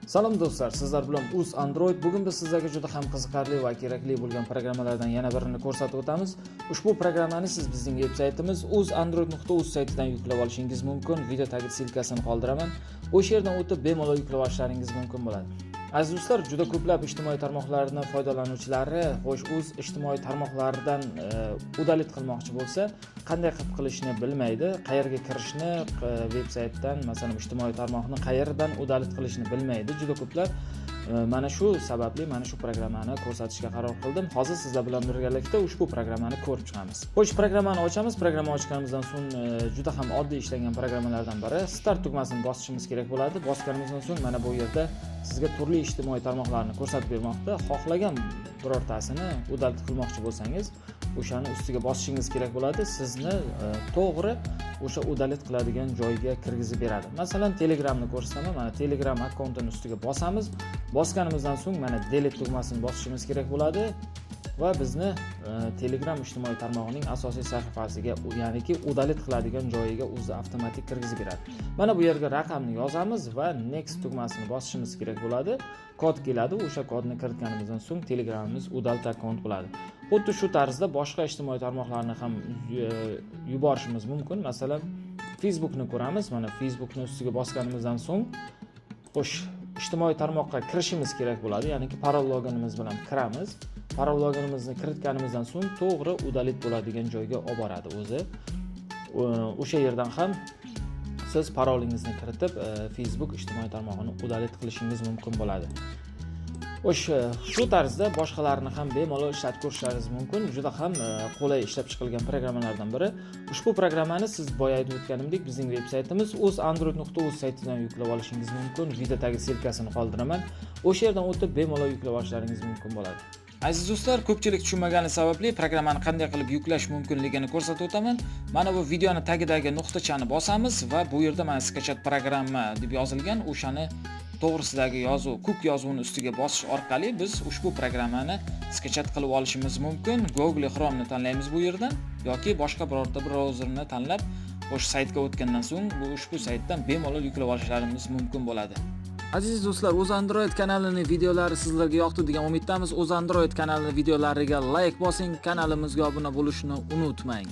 Salom do'stlar, sizlar bilan Android. Bugun biz sizlarga juda ham qiziqarli va kerakli bo'lgan programmalardan yana birini ko'rsatib o'tamiz. Ushbu programmani siz bizning veb-saytimiz uzandroid.uz saytidan yuklab olishingiz mumkin. Video tagi silkasini qoldiraman. O'sha yerdan o'tib bemalol yuklab olishlaringiz mumkin bo'ladi. Aziz do'stlar, juda ko'plab ijtimoiy tarmoqlarning foydalanuvchilari o'z ijtimoiy tarmoqlaridan udalit qilmoqchi bo'lsa, qanday qilishni bilmaydi, qayerga kirishni, veb-saytdan, masalan, ijtimoiy tarmoqni qayerdan udalit qilishni bilmaydi. Juda ko'plab mana shu sababli mana shu programmani ko'rsatishga qaror qildim. Hozir sizlar bilan birgalikda ushbu programmani ko'rib chiqamiz. Xo'sh, programmani ochamiz. Programma ochganimizdan so'ng juda ham oddiy ishlangan programmalardan biri start tugmasini bosishimiz kerak bo'ladi. Bosganimizdan so'ng mana bu yerda sizga turli ijtimoiy tarmoqlarni ko'rsatib bermoqda. Xohlagan birortasini udalit qilmoqchi bo'lsangiz, o'shani ustiga bosishingiz kerak bo'ladi. Sizni to'g'ri o'sha udalit qiladigan joyga kirgizib beradi. Masalan, Telegramni ko'rsataman. Mana Telegram akkauntini ustiga bosamiz. Bosganimizdan so'ng mana delete tugmasini bosishimiz kerak bo'ladi va bizni Telegram ijtimoiy tarmog'ining asosiy sahifasiga, ya'niki udalit qiladigan joyiga o'zi avtomatik kirgizib beradi. Mana bu yerga raqamni yozamiz va next tugmasini bosishimiz kerak bo'ladi. Kod keladi. O'sha kodni kiritganimizdan so'ng Telegramimiz udalit akkaunt bo'ladi. Xuddi shu tarzda boshqa ijtimoiy tarmoqlarni ham yuborishimiz mumkin. Masalan, Facebookni ko'ramiz. Mana Facebookni ustiga bosganimizdan so'ng ijtimoiy tarmoqqa kirishimiz kerak bo'ladi. Ya'niki parol loginimiz bilan kiramiz. Parol loginimizni kiritganimizdan so'ng to'g'ri udalit bo'ladigan joyga olib boradi o'zi. O'sha yerdan ham siz parolingizni kiritib, Facebook ijtimoiy tarmog'ini udalit qilishingiz mumkin bo'ladi. Shu tarzda boshqalarni ham bemalol ishlatib ko'rishlaringiz mumkin. Juda ham qulay ishlab chiqilgan programmalardan biri. Ushbu programmani siz boya aytib o'tganimdek bizning veb-saytimiz uzandroid.uz saytidan yuklab olishingiz mumkin. Video tagi silkasini qoldiraman. O'sha yerdan o'tib bemalol yuklab olishlaringiz mumkin bo'ladi. Aziz do'stlar, ko'pchilik tushunmagani sababli programmani qanday qilib yuklash mumkinligini ko'rsatib o'taman. Mana bu videoni tagidagi nuqtachani bosamiz va bu yerda mana skachat programma deb yozilgan, o'shani to'g'risidagi yozuv, kuk yozuvini ustiga bosish orqali biz ushbu programmani skachat qilib olishimiz mumkin. Google Chrome'ni tanlaymiz bu yerdan yoki boshqa birorta brauzerni tanlab, o'sha saytga o'tgandan so'ng ushbu saytdan bemalol yuklab olishlarimiz mumkin bo'ladi. Aziz do'stlar, Android kanalining videolari sizlarga yoqdi degan umiddamiz. Android kanalining videolariga like bosing, kanalimizga obuna bo'lishni unutmang.